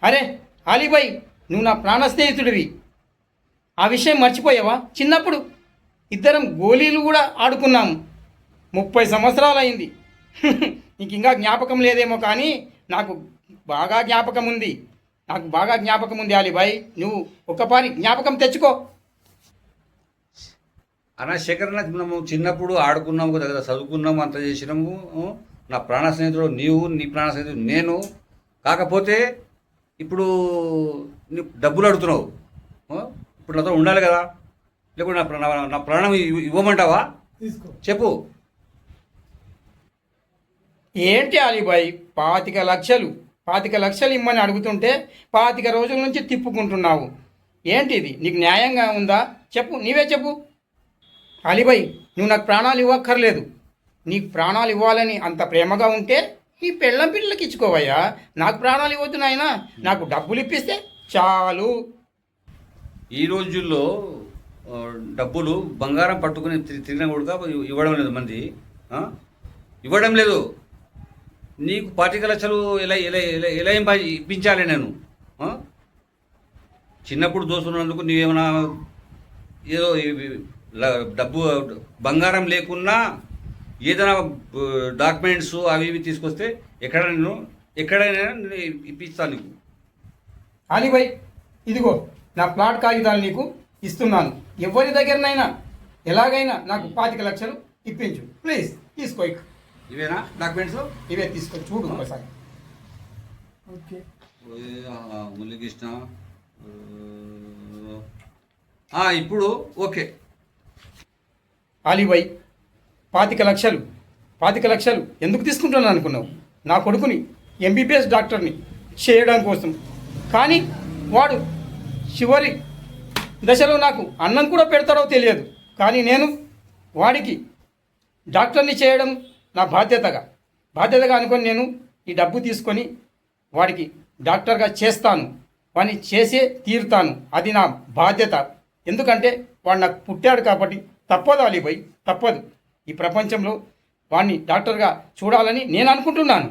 అరే అలీబాయ్, నువ్వు నా ప్రాణ స్నేహితుడివి. ఆ విషయం మర్చిపోయావా? చిన్నప్పుడు ఇద్దరం గోళీలు కూడా ఆడుకున్నాము. 30 సంవత్సరాలు అయింది. నీకు ఇంకా జ్ఞాపకం లేదేమో కానీ నాకు బాగా జ్ఞాపకం ఉంది. అలీబాయ్, నువ్వు ఒక్కపారి జ్ఞాపకం తెచ్చుకో. అన్న శేఖరన్న, మనము చిన్నప్పుడు ఆడుకున్నాము కదా, చదువుకున్నాము, అంత చేసినాము. నా ప్రాణ స్నేహితుడు నీవు, నీ ప్రాణ స్నేహితుడు నేను. కాకపోతే ఇప్పుడు నీ డబ్బులు అడుగుతున్నావు. ఇప్పుడు నాతో ఉండాలి కదా, లేకుంటే నా ప్రాణం ఇవ్వమంటావా? చెప్పు. ఏంటి అలీబాయ్, 25 లక్షలు ఇమ్మని అడుగుతుంటే 25 రోజుల నుంచి తిప్పుకుంటున్నావు. ఏంటిది? నీకు న్యాయంగా ఉందా? చెప్పు, నీవే చెప్పు. అలీబాయ్, నువ్వు నాకు ప్రాణాలు ఇవ్వక్కర్లేదు. నీకు ప్రాణాలు ఇవ్వాలని అంత ప్రేమగా ఉంటే నీ పెళ్ళం పిల్లలకి ఇచ్చుకోవయ్యా. నాకు ప్రాణాలు ఇవ్వద్దు నాయనా, నాకు డబ్బులు ఇప్పిస్తే చాలు. ఈ రోజుల్లో డబ్బులు బంగారం పట్టుకుని తిరిగిన కూడా ఇవ్వడం లేదు మంది. ఇవ్వడం లేదు. నీకు 25 లక్షలు ఎలా ఎలా ఎలా ఎలా ఇప్పించాలి నేను? చిన్నప్పుడు దోస్తున్నందుకు నీవేమన్నా ఏదో డబ్బు బంగారం లేకున్నా ఏదైనా డాక్యుమెంట్స్ అవి ఇవి తీసుకొస్తే ఎక్కడైనా ఇప్పిస్తాను నీకు. అలీబాయ్, ఇదిగో నా ప్లాట్ కాగితాలు నీకు ఇస్తున్నాను. ఎవరి దగ్గరనైనా ఎలాగైనా నాకు 25 లక్షలు ఇప్పించు ప్లీజ్. తీసుకో. ఇవేనా డాక్యుమెంట్స్? ఇవే తీసుకో, చూడు ఒకసారి. ఓకే. మురళీకృష్ణ, ఇప్పుడు ఓకే. అలీబాయ్, 25 లక్షలు ఎందుకు తీసుకుంటున్నాను అనుకున్నావు? నా కొడుకుని ఎంబీబీఎస్ డాక్టర్ని చేయడం కోసం. కానీ వాడు చివరి దశలో నాకు అన్నం కూడా పెడతాడో తెలియదు. కానీ నేను వాడికి డాక్టర్ని చేయడం నా బాధ్యతగా అనుకొని నేను ఈ డబ్బు తీసుకొని వాడికి డాక్టర్గా చేస్తాను. వాడిని చేసే తీరుతాను. అది నా బాధ్యత. ఎందుకంటే వాడు నాకు పుట్టాడు కాబట్టి. తప్పదు అలీబాయ్, తప్పదు. ఈ ప్రపంచంలో వాడిని డాక్టర్గా చూడాలని నేను అనుకుంటున్నాను.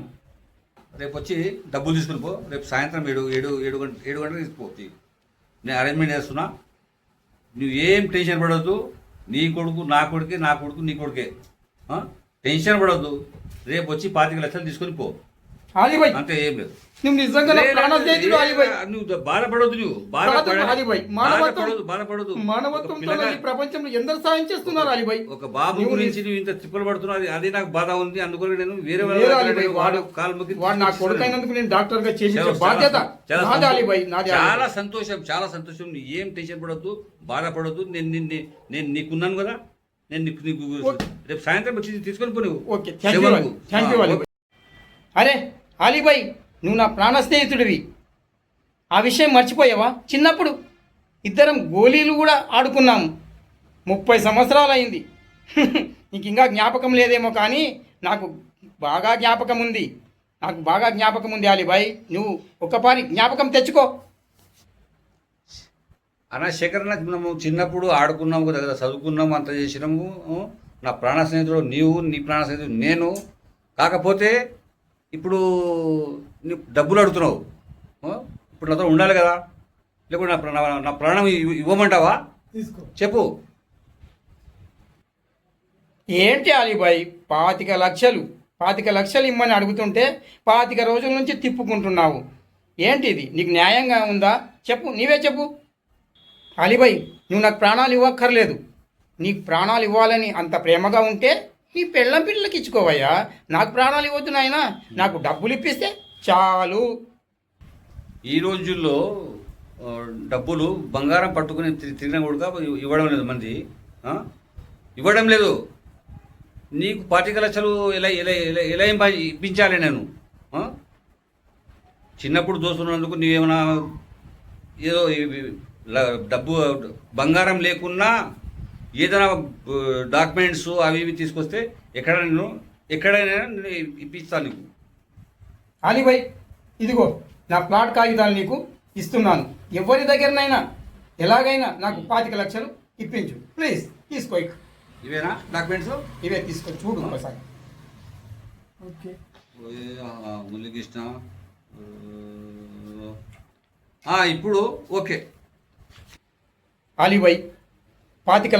రేపు వచ్చి డబ్బులు తీసుకుని పో. రేపు సాయంత్రం 7 గంటలకు తీసుకో. నేను అరేంజ్మెంట్ చేస్తున్నా. నువ్వు ఏం టెన్షన్ పడవద్దు. నీ కొడుకు నా కొడుకే, నా కొడుకు నీ కొడుకే. టెన్షన్ పడవద్దు. రేపు వచ్చి 25 లక్షలు తీసుకొని పో. అలీబాయ్, అంతే, ఏం లేదు. నువ్వు నిజంగా నువ్వు బాధపడదు. నువ్వు మానవత్వంతో ఈ ప్రపంచంలో ఎందరు సాయం చేస్తున్నారు అలీబాయ్. ఒక బాబు గురించి నువ్వు ఇంత తిప్పలు పడుతున్నావు. అది నాకు బాధ ఉంది. అందుకని నేను వేరే వాడు నా కొడుకైనందుకు నేను డాక్టర్ గా చేయించే బాధ్యత నాది అలీబాయ్, నాది. చాలా సంతోషం. నువ్వు ఏం టెన్షన్ పడద్దు, బాధపడద్దు. నేను నీకున్నాను కదా. నేను నీకు రేపు సాయంత్రం వచ్చి తీసుకొని పో. నువ్వు ఓకే, థ్యాంక్ యూ అలీబాయ్. అరే అలీబాయ్, నువ్వు నా ప్రాణ స్నేహితుడివి. ఆ విషయం మర్చిపోయావా? చిన్నప్పుడు ఇద్దరం గోళీలు కూడా ఆడుకున్నాము. 30 సంవత్సరాలు అయింది. నీకు ఇంకా జ్ఞాపకం లేదేమో కానీ నాకు బాగా జ్ఞాపకం ఉంది. అలీబాయ్, నువ్వు ఒక్కపారి జ్ఞాపకం తెచ్చుకో. అన్న శేఖరన్న, మనము చిన్నప్పుడు ఆడుకున్నాము కదా, చదువుకున్నాము, అంత చేసినాము. నా ప్రాణ స్నేహితుడు నీవు, నీ ప్రాణ స్నేహితుడు నేను. కాకపోతే ఇప్పుడు నీ డబ్బులు అడుగుతున్నావు. ఇప్పుడు నాతో ఉండాలి కదా, లేకుంటే నా ప్రాణం ఇవ్వమంటావా? చెప్పు. ఏంటి అలీబాయ్, 25 లక్షలు ఇమ్మని అడుగుతుంటే 25 రోజుల నుంచి తిప్పుకుంటున్నావు. ఏంటిది? నీకు న్యాయంగా ఉందా? చెప్పు, నీవే చెప్పు. అలీబాయ్, నువ్వు నాకు ప్రాణాలు ఇవ్వక్కర్లేదు. నీకు ప్రాణాలు ఇవ్వాలని అంత ప్రేమగా ఉంటే నీ పెళ్ళం పిల్లలకి ఇచ్చుకోవయ్యా. నాకు ప్రాణాలు ఇవ్వద్దు నాయనా, నాకు డబ్బులు ఇప్పిస్తే చాలు. ఈ రోజుల్లో డబ్బులు బంగారం పట్టుకుని తిరిగిన కూడా ఇవ్వడం లేదు మంది. ఇవ్వడం లేదు. నీకు 25 లక్షలు ఎలా ఎలా ఎలా ఇప్పించాలి నేను? చిన్నప్పుడు దోస్తున్నందుకు నీవేమన్నా ఏదో డబ్బు బంగారం లేకున్నా ఏదైనా డాక్యుమెంట్స్ అవి ఇవి తీసుకొస్తే ఎక్కడైనా ఇప్పిస్తాను నీకు. అలీబాయ్, ఇదిగో నా ప్లాట్ కాగితాలు నీకు ఇస్తున్నాను. ఎవరి దగ్గరనైనా ఎలాగైనా నాకు 25 లక్షలు ఇప్పించు ప్లీజ్. తీసుకో. ఇవేనా డాక్యుమెంట్స్? ఇవే తీసుకో, చూడు ఒకసారి. ఓకే. మురళీకృష్ణ, ఇప్పుడు ఓకే. అలీబాయ్ 25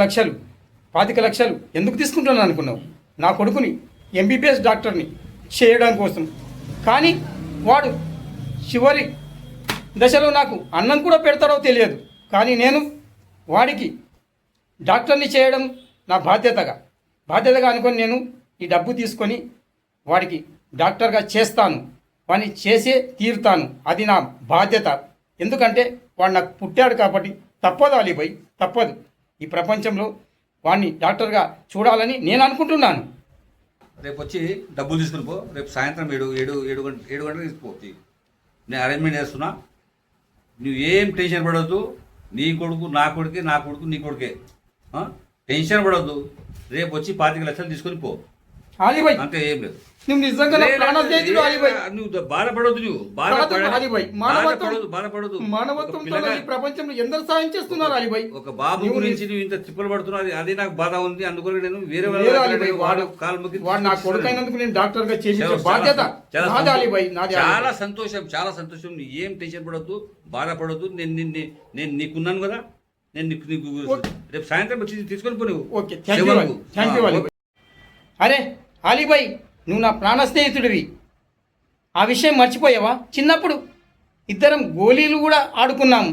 లక్షలు ఎందుకు తీసుకుంటున్నాను అనుకున్నావు? నా కొడుకుని ఎంబీబీఎస్ డాక్టర్ని చేయడం కోసం. కానీ వాడు చివరి దశలో నాకు అన్నం కూడా పెడతాడో తెలియదు. కానీ నేను వాడికి డాక్టర్ని చేయడం నా బాధ్యతగా అనుకొని నేను ఈ డబ్బు తీసుకొని వాడికి డాక్టర్గా చేస్తాను. వాడిని చేసే తీరుతాను. అది నా బాధ్యత. ఎందుకంటే వాడు నాకు పుట్టాడు కాబట్టి తప్పదు అలీబాయ్, తప్పదు. ఈ ప్రపంచంలో వాడిని డాక్టర్గా చూడాలని నేను అనుకుంటున్నాను. రేపు వచ్చి డబ్బులు తీసుకుని పో. రేపు సాయంత్రం 7 గంటలకు తీసుకుపో. నేను అరేంజ్మెంట్ చేస్తున్నా. నువ్వు ఏం టెన్షన్ పడవద్దు. నీ కొడుకు నా కొడుకే, నా కొడుకు నీ కొడుకే. టెన్షన్ పడవద్దు. రేపు వచ్చి 25 లక్షలు తీసుకొని పో. అలీబాయ్ అంతే, ఏం లేదు. నువ్వు నిజంగా నా ప్రాణ స్నేహితుడు అలీబాయ్. నువ్వు బాధపడవద్దు. నువ్వు అలీబాయ్, బాధపడదు. మానవత్వంతో ఈ ప్రపంచంలో ఎందరు సాయం చేస్తున్నారు అలీబాయ్. ఒక బాబు గురించి నువ్వు ఇంత తిప్పలు పడుతున్నావు. అది నాకు బాధ ఉంది. అందుకని నేను వేరే లేదు అలీబాయ్, వాడు నా కొడుకైనందుకు నేను డాక్టర్ గా చేసే బాధ్యత నాది అలీబాయ్, నాది. చాలా సంతోషం, చాలా సంతోషం. నువ్వు ఏం టెన్షన్ పడద్దు, బాధపడద్దు. నేను నీకున్నాను కదా. నేను నీకు రేపు సాయంత్రం వచ్చి తీసుకొని పో. నువ్వు ఓకే, థ్యాంక్ యూ అలీబాయ్. అరే అలీబాయ్, నువ్వు నా ప్రాణ స్నేహితుడివి. ఆ విషయం మర్చిపోయావా? చిన్నప్పుడు ఇద్దరం గోళీలు కూడా ఆడుకున్నాము.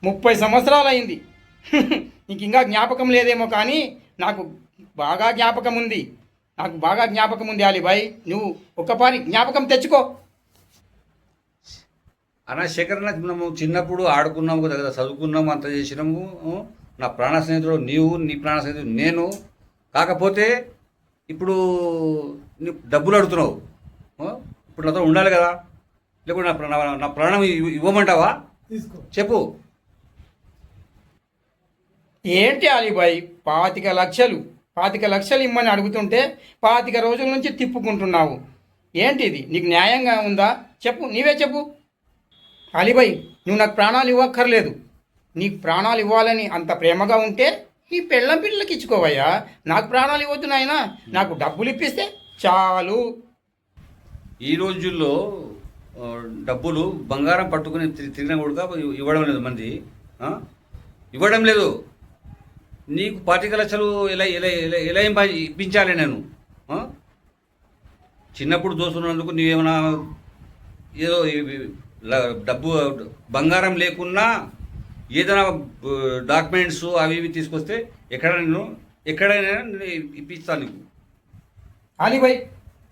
30 సంవత్సరాలు అయింది. నీకు ఇంకా జ్ఞాపకం లేదేమో కానీ నాకు బాగా జ్ఞాపకం ఉంది అలీబాయ్. నువ్వు ఒక్కపారి జ్ఞాపకం తెచ్చుకో. అన్న శేఖరన్న, మనము చిన్నప్పుడు ఆడుకున్నాము కదా, చదువుకున్నాము, అంత చేసినాము. నా ప్రాణ స్నేహితుడు నీవు, నీ ప్రాణ స్నేహితుడు నేను. కాకపోతే ఇప్పుడు నువ్వు డబ్బులు అడుగుతున్నావు. ఇప్పుడు నాతో ఉండాలి కదా. లేకుంటే నా ప్రాణం ఇవ్వమంటావా? చెప్పు. ఏంటి అలీబాయ్, 25 లక్షలు ఇమ్మని అడుగుతుంటే 25 రోజుల నుంచి తిప్పుకుంటున్నావు. ఏంటిది? నీకు న్యాయంగా ఉందా? చెప్పు, నీవే చెప్పు. అలీబాయ్, నువ్వు నాకు ప్రాణాలు ఇవ్వక్కర్లేదు. నీకు ప్రాణాలు ఇవ్వాలని అంత ప్రేమగా ఉంటే నీ పిల్లలకి ఇచ్చుకోవయ్యా. నాకు ప్రాణాలు ఇవ్వద్దు నాయనా. నాకు డబ్బులు ఇప్పిస్తే చాలు. ఈ రోజుల్లో డబ్బులు బంగారం పట్టుకుని తిరిగిన కూడా ఇవ్వడం లేదు. మంది ఇవ్వడం లేదు. నీకు 25 లక్షలు ఎలా ఇప్పించాలి నేను? చిన్నప్పుడు దోస్తున్నందుకు నీవేమన్నా ఏదో డబ్బు బంగారం లేకున్నా ఏదైనా డాక్యుమెంట్స్ అవి ఇవి తీసుకొస్తే ఎక్కడైనా ఇప్పిస్తాను నీకు. అలీబాయ్,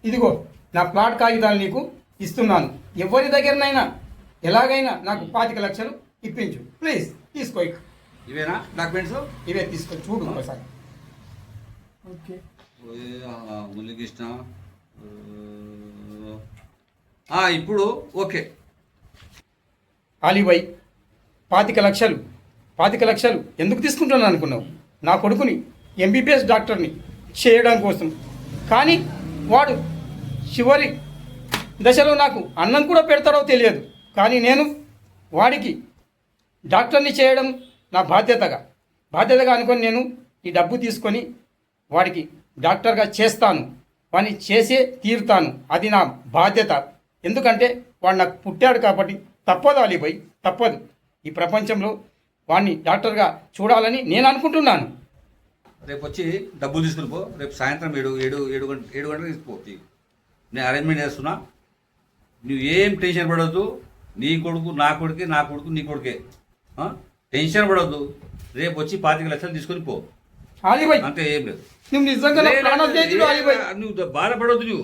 ఇదిగో నా ప్లాట్ కాగితాలు నీకు ఇస్తున్నాను. ఎవరి దగ్గరనైనా ఎలాగైనా నాకు 25 లక్షలు ఇప్పించు ప్లీజ్. తీసుకో. ఇవేనా డాక్యుమెంట్స్? ఇవే తీసుకో, చూడు ఒకసారి. ఓకే, మురళీకృష్ణ. ఇప్పుడు ఓకే. అలీబాయ్ 25 లక్షలు ఎందుకు తీసుకుంటున్నాను అనుకున్నావు? నా కొడుకుని ఎంబీబీఎస్ డాక్టర్ని చేయడం కోసం. కానీ వాడు చివరి దశలో నాకు అన్నం కూడా పెడతాడో తెలియదు. కానీ నేను వాడికి డాక్టర్ని చేయడం నా బాధ్యతగా అనుకొని నేను ఈ డబ్బు తీసుకొని వాడికి డాక్టర్గా చేస్తాను. వాడిని చేసే తీరుతాను. అది నా బాధ్యత. ఎందుకంటే వాడు నాకు పుట్టాడు కాబట్టి తప్పదు అలీబాయ్, తప్పదు. ఈ ప్రపంచంలో వాడిని డాక్టర్గా చూడాలని నేను అనుకుంటున్నాను. రేపు వచ్చి డబ్బులు తీసుకుని పో. రేపు సాయంత్రం 7 గంటలకు తీసుకుపో. నేను అరేంజ్మెంట్ చేస్తున్నా. నువ్వు ఏం టెన్షన్ పడవద్దు. నీ కొడుకు నా కొడుకే, నా కొడుకు నీ కొడుకే. టెన్షన్ పడవద్దు. రేపు వచ్చి 25 లక్షలు తీసుకొని పో. అలీబాయ్, అంతే, ఏం లేదు. నువ్వు నిజంగా నా ప్రాణ స్నేహితుడు అలీబాయ్. నువ్వు బాధపడవద్దు.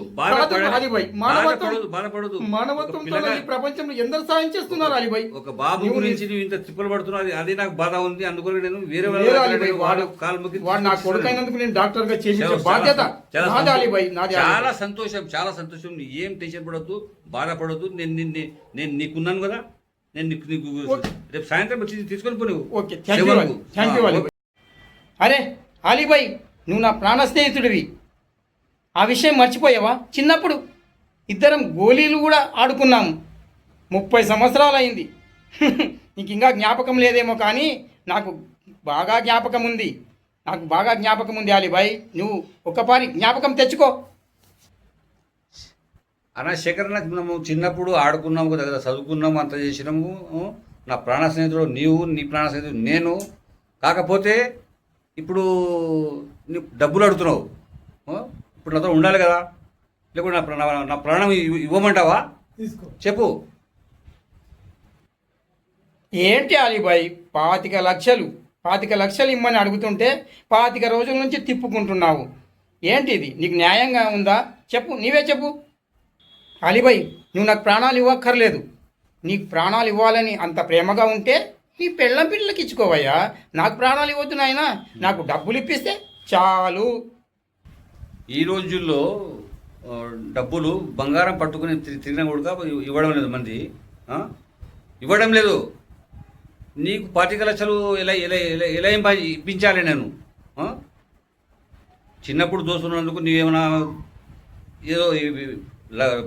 అలీబాయ్, బాధపడదు. మానవత్వంతో ఈ ప్రపంచంలో ఎందరు సాయం చేస్తున్నారు అలీబాయ్. ఒక బాబు గురించి నువ్వు ఇంత తిప్పలు పడుతున్నావు. అది నాకు బాధ ఉంది. అందుకని నేను వేరే వాడు నా కొడుకైనందుకు నేను డాక్టర్ గా చేసే బాధ్యత నాది అలీబాయ్, నాది. చాలా సంతోషం, చాలా సంతోషం. నువ్వు ఏం టెన్షన్ పడద్దు, బాధపడద్దు. నేను నీకున్నాను కదా. నేను నీకు రేపు సాయంత్రం వచ్చి తీసుకొని పో. నువ్వు ఓకే, థ్యాంక్ యూ అలీబాయ్. అరే అలీబాయ్, నువ్వు నా ప్రాణ స్నేహితుడివి. ఆ విషయం మర్చిపోయావా? చిన్నప్పుడు ఇద్దరం గోళీలు కూడా ఆడుకున్నాము. 30 సంవత్సరాలు అయింది. నీకు ఇంకా జ్ఞాపకం లేదేమో కానీ నాకు బాగా జ్ఞాపకం ఉంది అలీబాయ్. నువ్వు ఒక్కపారి జ్ఞాపకం తెచ్చుకో. అన్న శేఖరన్న, మనము చిన్నప్పుడు ఆడుకున్నాము కదా, చదువుకున్నాము, అంత చేసినాము. నా ప్రాణ స్నేహితుడు నీవు, నీ ప్రాణ స్నేహితుడు నేను. కాకపోతే ఇప్పుడు నువ్వు డబ్బులు అడుగుతున్నావు. ఇప్పుడు నాతో ఉండాలి కదా, లేకుంటే నా ప్రాణం ఇవ్వమంటావా? తీసుకో. చెప్పు. ఏంటి అలీబాయ్ 25 లక్షలు ఇమ్మని అడుగుతుంటే 25 రోజుల నుంచి తిప్పుకుంటున్నావు. ఏంటి ఇది? నీకు న్యాయంగా ఉందా? చెప్పు, నీవే చెప్పు. అలీబాయ్, నువ్వు నాకు ప్రాణాలు ఇవ్వక్కర్లేదు. నీకు ప్రాణాలు ఇవ్వాలని అంత ప్రేమగా ఉంటే నీ పెళ్ళం పిల్లలకి ఇచ్చుకోవయ్యా. నాకు ప్రాణాలు ఇవ్వద్దు నాయనా, నాకు డబ్బులు ఇప్పిస్తే చాలు. ఈ రోజుల్లో డబ్బులు బంగారం పట్టుకుని తిరిగిన కూడా ఇవ్వడం లేదు మంది. ఇవ్వడం లేదు. నీకు 25 లక్షలు ఎలా ఎలా ఎలా ఎలా ఇప్పించాలి నేను? చిన్నప్పుడు దోస్తున్నందుకు నీవేమైనా ఏదో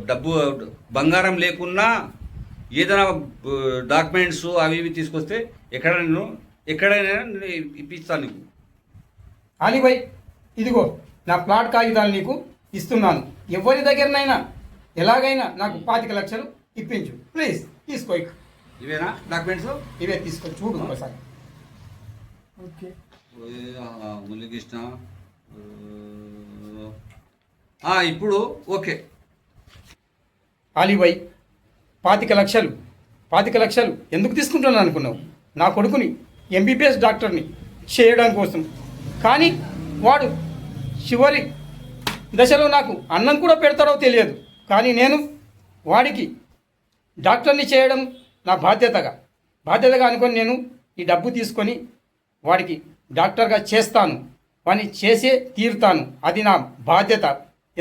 డబ్బు బంగారం లేకున్నా ఏదైనా డాక్యుమెంట్స్ అవి ఇవి తీసుకొస్తే ఎక్కడైనా నేను ఇప్పిస్తాను నీకు. అలీబాయ్, ఇదిగో నా ప్లాట్ కాగితాలు నీకు ఇస్తున్నాను. ఎవరి దగ్గరనైనా ఎలాగైనా నాకు 25 లక్షలు ఇప్పించు ప్లీజ్. తీసుకో. ఇవేనా డాక్యుమెంట్స్? ఇవే తీసుకో, చూడు ఒకసారి. ఓకే. మురళీకృష్ణ ఇప్పుడు ఓకే. అలీబాయ్, 25 లక్షలు ఎందుకు తీసుకుంటున్నాను అనుకున్నావు? నా కొడుకుని ఎంబీబీఎస్ డాక్టర్ని చేయడం కోసం. కానీ వాడు చివరి దశలో నాకు అన్నం కూడా పెడతాడో తెలియదు. కానీ నేను వాడికి డాక్టర్ని చేయడం నా బాధ్యతగా అనుకొని నేను ఈ డబ్బు తీసుకొని వాడికి డాక్టర్గా చేస్తాను. వాడిని చేసే తీరుతాను. అది నా బాధ్యత.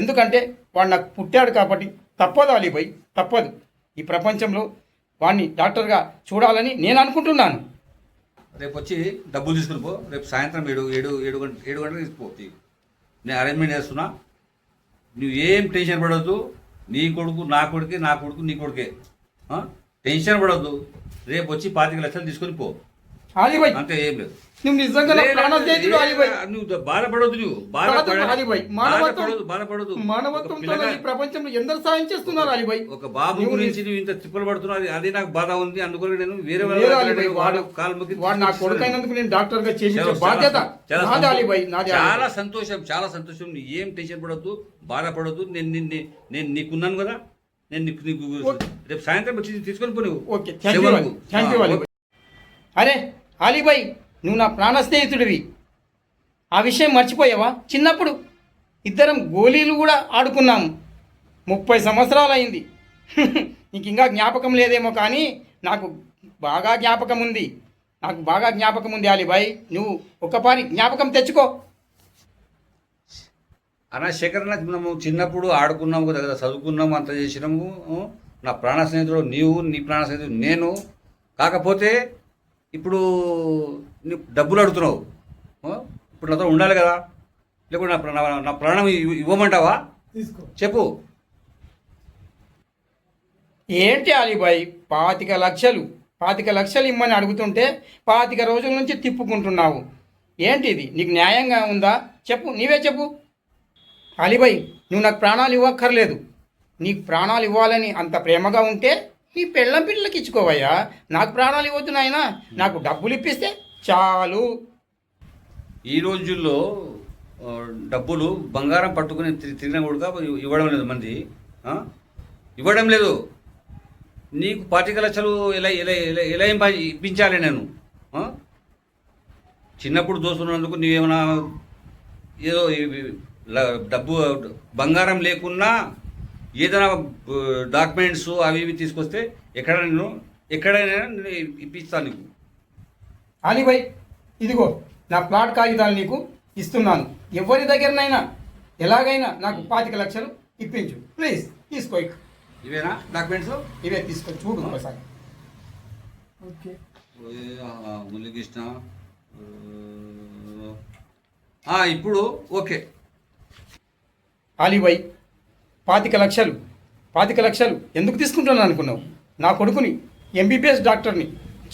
ఎందుకంటే వాడు నాకు పుట్టాడు కాబట్టి తప్పదు అలీబాయ్, తప్పదు. ఈ ప్రపంచంలో వాడిని డాక్టర్గా చూడాలని నేను అనుకుంటున్నాను. రేపు వచ్చి డబ్బులు తీసుకుని పో. రేపు సాయంత్రం 7 గంటలకు తీసుకో. నేను అరేంజ్మెంట్ చేస్తున్నా. నువ్వు ఏం టెన్షన్ పడవద్దు. నీ కొడుకు నా కొడుకే, నా కొడుకు నీ కొడుకే. టెన్షన్ పడవద్దు. రేపు వచ్చి 25 లక్షలు తీసుకొని పో. అలీబాయ్, అంతే, ఏం లేదు. నువ్వు నిజంగా నా ప్రాణ స్నేహితుడు అలీబాయ్. నువ్వు బాధపడవద్దు. నువ్వు అలీబాయ్, బాధపడదు. మానవత్వంతో ఈ ప్రపంచంలో ఎందరు సాయం చేస్తున్నారు అలీబాయ్. ఒక బాబు గురించి నువ్వు ఇంత తిప్పలు పడుతున్నావు. అది నాకు బాధ ఉంది. అందుకని నేను వేరే లేదు అలీబాయ్, వాడు నా కొడుకైనందుకు నేను డాక్టర్ గా చేయించే బాధ్యత నాది అలీబాయ్, నాది. చాలా సంతోషం. నువ్వు ఏం టెన్షన్ పడద్దు, బాధపడద్దు. నేను నీకున్నాను కదా. నేను నీకు రేపు సాయంత్రం వచ్చి తీసుకొని పో. నువ్వు ఓకే, థ్యాంక్ యూ అలీబాయ్. అరే అలీబాయ్, నువ్వు నా ప్రాణ స్నేహితుడివి. ఆ విషయం మర్చిపోయావా? చిన్నప్పుడు ఇద్దరం గోళీలు కూడా ఆడుకున్నాము. 30 సంవత్సరాలు అయింది. నీకు ఇంకా జ్ఞాపకం లేదేమో, కానీ నాకు బాగా జ్ఞాపకం ఉంది అలీబాయ్. నువ్వు ఒకపారి జ్ఞాపకం తెచ్చుకో. అన్న శేఖర్, మనము చిన్నప్పుడు ఆడుకున్నాము కదా, చదువుకున్నాము, అంత చేసినాము. నా ప్రాణ స్నేహితుడు నీవు, నీ ప్రాణ స్నేహితుడు నేను. కాకపోతే ఇప్పుడు నువ్వు డబ్బులు అడుగుతున్నావు. ఇప్పుడు నాతో ఉండాలి కదా, లేకుంటే నా ప్రాణం ఇవ్వమంటావా? తీసుకో. చెప్పు. ఏంటి అలీబాయ్ 25 లక్షలు ఇమ్మని అడుగుతుంటే 25 రోజుల నుంచి తిప్పుకుంటున్నావు. ఏంటి ఇది? నీకు న్యాయంగా ఉందా? చెప్పు, నీవే చెప్పు. అలీబాయ్, నువ్వు నాకు ప్రాణాలు ఇవ్వక్కర్లేదు. నీకు ప్రాణాలు ఇవ్వాలని అంత ప్రేమగా ఉంటే నీ పెళ్ళం పిల్లలకి ఇచ్చుకోవయ్యా. నాకు ప్రాణాలు ఇవ్వద్దు నాయనా, నాకు డబ్బులు ఇప్పిస్తే చాలు. ఈ రోజుల్లో డబ్బులు బంగారం పట్టుకుని తిరిగిన కూడా ఇవ్వడం లేదు మంది. ఇవ్వడం లేదు. నీకు 25 లక్షలు ఎలా ఎలా ఎలా ఎలా ఇప్పించాలి నేను? చిన్నప్పుడు దోస్తున్నందుకు నీవేమైనా ఏదో డబ్బు బంగారం లేకున్నా ఏదైనా డాక్యుమెంట్స్ అవి ఇవి తీసుకొస్తే ఎక్కడైనా నేను ఇప్పిస్తాను నీకు. అలీబాయ్, ఇదిగో నా ప్లాట్ కాగితాలు నీకు ఇస్తున్నాను. ఎవరి దగ్గరనైనా ఎలాగైనా నాకు 25 లక్షలు ఇప్పించు ప్లీజ్. తీసుకో. ఇవేనా డాక్యుమెంట్స్? ఇవే తీసుకో, చూడు ఒకసారి. ఓకే. మురళీకృష్ణ ఇప్పుడు ఓకే. అలీబాయ్, 25 లక్షలు ఎందుకు తీసుకుంటున్నాను అనుకున్నావు? నా కొడుకుని ఎంబీబీఎస్ డాక్టర్ని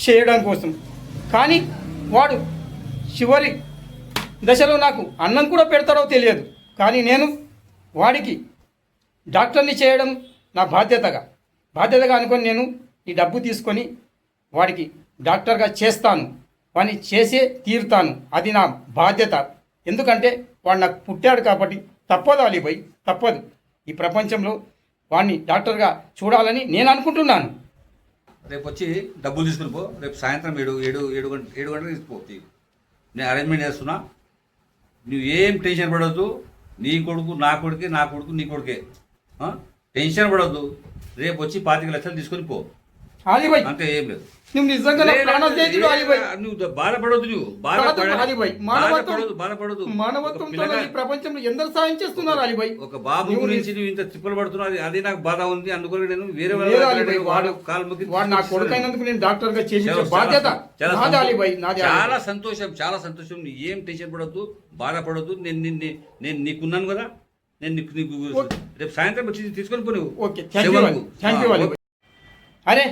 చేయడం కోసం. కానీ వాడు చివరి దశలో నాకు అన్నం కూడా పెడతాడో తెలియదు. కానీ నేను వాడికి డాక్టర్ని చేయడం నా బాధ్యతగా అనుకొని నేను ఈ డబ్బు తీసుకొని వాడికి డాక్టర్గా చేస్తాను, వాడిని చేసే తీరుతాను. అది నా బాధ్యత. ఎందుకంటే వాడు నాకు పుట్టాడు కాబట్టి తప్పదు అలీభాయ్, తప్పదు. ఈ ప్రపంచంలో వాడిని డాక్టర్గా చూడాలని నేను అనుకుంటున్నాను. రేపు వచ్చి డబ్బులు తీసుకుని పో. రేపు సాయంత్రం ఏడు గంటలకు తీసుకో. నేను అరేంజ్మెంట్ చేస్తున్నా. నువ్వు ఏం టెన్షన్ పడవద్దు. నీ కొడుకు నా కొడుకే, నా కొడుకు నీ కొడుకే. టెన్షన్ పడవద్దు. రేపు వచ్చి 25 లక్షలు తీసుకొని పో. అలీభాయ్, అంతే, ఏం లేదు. నువ్వు నిజంగా నా ప్రాణ స్నేహితుడు అలీభాయ్. నువ్వు బాధపడవద్దు. నువ్వు అలీభాయ్, బాధపడదు. మానవత్వంతో ఈ ప్రపంచంలో ఎందరు సాయం చేస్తున్నారు అలీభాయ్. ఒక బాబు గురించి నువ్వు ఇంత తిప్పలు పడుతున్నావు. అది నాకు బాధ ఉంది. అందుకని నేను వేరే లేదు అలీభాయ్, వాడు కాలు మొక్కి వాడు నా కొడుకైనందుకు నేను డాక్టర్గా చేయించే బాధ్యత నాది అలీభాయ్, నాది. చాలా సంతోషం, చాలా సంతోషం. నువ్వు ఏం టెన్షన్ పడవద్దు, బాధపడద్దు. నేను నీకున్నాను కదా. నేను నీకు రేపు సాయంత్రం వచ్చి తీసుకొని పో. నువ్వు ఓకే, థ్యాంక్ యూ అలీభాయ్. అరే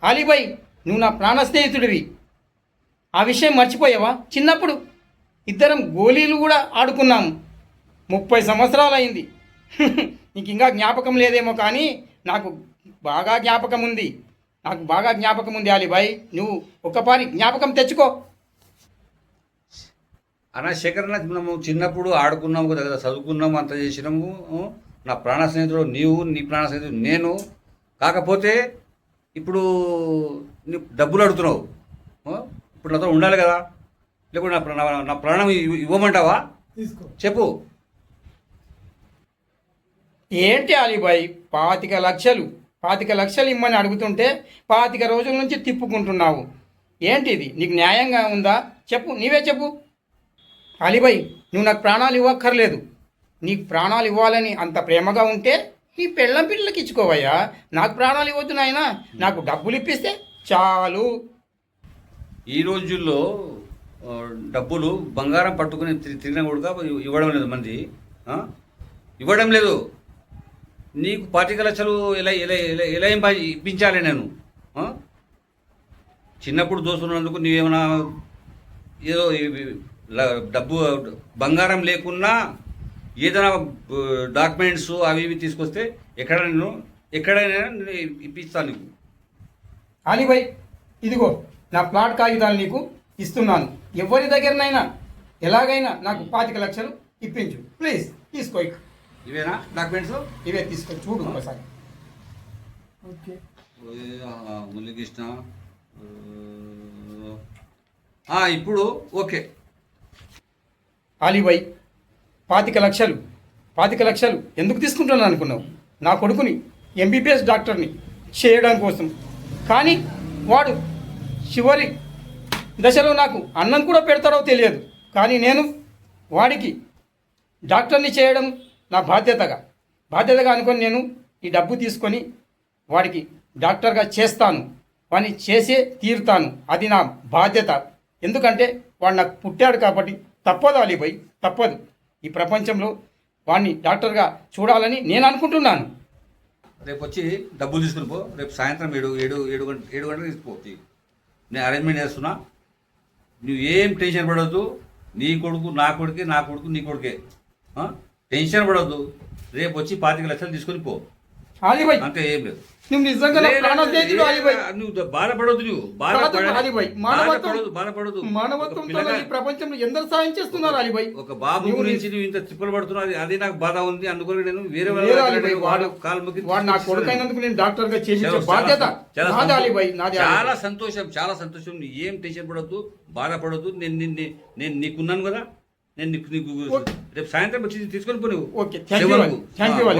అలీభాయ్, నువ్వు నా ప్రాణ స్నేహితుడివి. ఆ విషయం మర్చిపోయావా? చిన్నప్పుడు ఇద్దరం గోళీలు కూడా ఆడుకున్నాము. 30 సంవత్సరాలు అయింది. నీకు ఇంకా జ్ఞాపకం లేదేమో కానీ నాకు బాగా జ్ఞాపకం ఉంది. అలీభాయ్, నువ్వు ఒకపారి జ్ఞాపకం తెచ్చుకో. అన్నా శేఖరన్న, మనము చిన్నప్పుడు ఆడుకున్నాము కదా, చదువుకున్నాము, అంత చేసినాము. నా ప్రాణ స్నేహితుడు నీవు, నీ ప్రాణ స్నేహితుడు నేను. కాకపోతే ఇప్పుడు నువ్వు డబ్బులు అడుగుతున్నావు. ఇప్పుడు నాతో ఉండాలి కదా. లేకుంటే నా ప్రాణం ఇవ్వమంటావా? తీసుకో. చెప్పు. ఏంటి అలీభాయ్, 25 లక్షలు ఇమ్మని అడుగుతుంటే 25 రోజుల నుంచి తిప్పుకుంటున్నావు. ఏంటి ఇది? నీకు న్యాయంగా ఉందా? చెప్పు, నీవే చెప్పు. అలీభాయ్, నువ్వు నాకు ప్రాణాలు ఇవ్వక్కర్లేదు. నీకు ప్రాణాలు ఇవ్వాలని అంత ప్రేమగా ఉంటే నీ పెళ్ళం పిల్లలకి ఇచ్చుకోవయ్యా. నాకు ప్రాణాలు ఇవ్వద్దు నాయనా. నాకు డబ్బులు ఇప్పిస్తే చాలు. ఈ రోజుల్లో డబ్బులు బంగారం పట్టుకుని తిరిగిన కూడా ఇవ్వడం లేదు మంది. ఇవ్వడం లేదు. నీకు 25 లక్షలు ఎలా ఎలా ఎలా ఎలా ఇప్పించాలి నేను? చిన్నప్పుడు దోస్తున్నందుకు నీవేమన్నా ఏదో డబ్బు బంగారం లేకున్నా ఏదైనా డాక్యుమెంట్స్ అవి ఇవి తీసుకొస్తే ఎక్కడైనా నేను ఇప్పిస్తాను నీకు. అలీభాయ్, ఇదిగో నా ప్లాట్ కాగితాలు నీకు ఇస్తున్నాను. ఎవరి దగ్గరనైనా ఎలాగైనా నాకు 25 లక్షలు ఇప్పించు ప్లీజ్. తీసుకో. ఇవేనా డాక్యుమెంట్స్? ఇవే తీసుకో, చూడు ఒకసారి. ఓకే. మురళీకృష్ణ, ఇప్పుడు ఓకే. అలీభాయ్, 25 లక్షలు ఎందుకు తీసుకుంటున్నాను అనుకున్నావు? నా కొడుకుని ఎంబీబీఎస్ డాక్టర్ని చేయడం కోసం. కానీ వాడు చివరి దశలో నాకు అన్నం కూడా పెడతాడో తెలియదు. కానీ నేను వాడికి డాక్టర్ని చేయడం నా బాధ్యతగా అనుకొని నేను ఈ డబ్బు తీసుకొని వాడికి డాక్టర్గా చేస్తాను, వాడిని చేసే తీరుతాను. అది నా బాధ్యత. ఎందుకంటే వాడు నాకు పుట్టాడు కాబట్టి తప్పదు అలీభాయ్, తప్పదు. ఈ ప్రపంచంలో వాడిని డాక్టర్గా చూడాలని నేను అనుకుంటున్నాను. రేపు వచ్చి డబ్బులు తీసుకుని పో. రేపు సాయంత్రం ఏడు గంటలకు తీసుకో. నేను అరేంజ్మెంట్ చేస్తున్నా. నువ్వు ఏం టెన్షన్ పడవద్దు. నీ కొడుకు నా కొడుకే, నా కొడుకు నీ కొడుకే. టెన్షన్ పడవద్దు. రేపు వచ్చి 25 లక్షలు తీసుకొని పో. అలీభాయ్, అంతే, ఏం లేదు. నువ్వు నిజంగా నా ప్రాణ స్నేహితుడు అలీభాయ్. నువ్వు బాధపడవద్దు. అలీభాయ్, మానవత్వంతో ఈ ప్రపంచంలో ఎందరు సాయం చేస్తున్నారు అలీభాయ్. ఒక బాబు గురించి నువ్వు ఇంత తిప్పలు పడుతున్నావు. అది నాకు బాధ ఉంది. అందుకని నేను వేరే వాడు కాలు మొక్కి వాడు నా కొడుకైనందుకు నేను డాక్టర్గా చేయించే బాధ్యత నాది అలీభాయ్, నాది. చాలా సంతోషం, చాలా సంతోషం. నువ్వు ఏం టెన్షన్ పడవద్దు, బాధపడద్దు. నేను నీకున్నాను కదా. నేను నీకు రేపు సాయంత్రం వచ్చి తీసుకొని పో. నువ్వు ఓకే, థ్యాంక్ యూ అలీభాయ్.